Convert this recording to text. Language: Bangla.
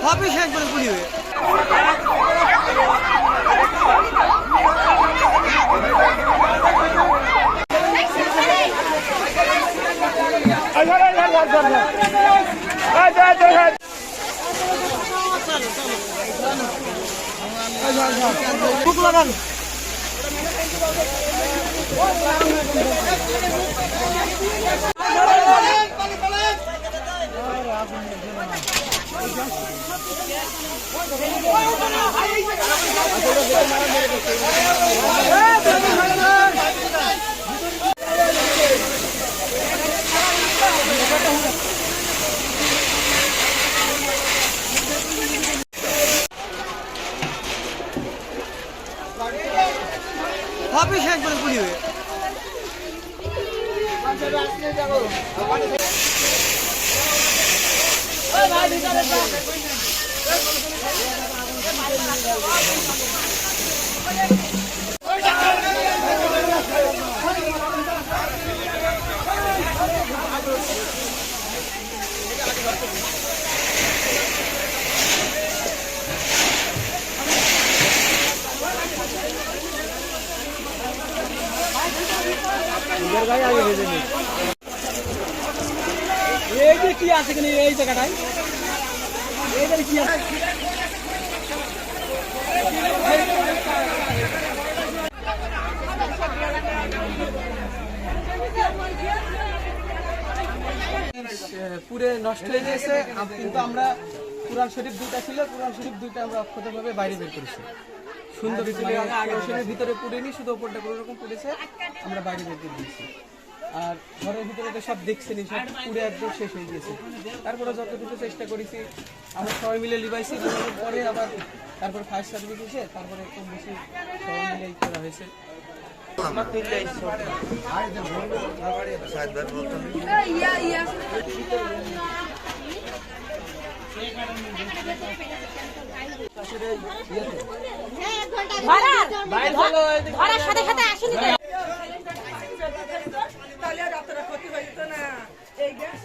হবে শেষ করে পুরি হয়ে লাগান হবে শেষ করে পুরি হয়ে কি আছে কিনা এই জায়গাটায় কি আছে পুরে নষ্ট হয়ে গেছে কিন্তু আমরা কুরআন শরীফ দুইটা ছিল কুরআন শরীফ দুইটা আমরা অক্ষতভাবে বাইরে বের করেছি সুন্দর শরীফের ভিতরে পুড়েনি শুধু ওপরটা কোনো রকম পুড়েছে আমরা বাইরে বের করে দিয়েছি আর ঘরের ভিতরে তো সব দেখছেনি সব পুড়ে একদম শেষ হয়ে গিয়েছে তারপরে যতটুকু চেষ্টা করেছি আমরা সবাই মিলে লিভাইছি পরে আবার তারপর ফায়ার সার্ভিস এসে তারপরে একটু বেশি সবাই মিলে করা হয়েছে সাথে সাথে আসেনি ক্ষতি হইতো না এই গ্যাস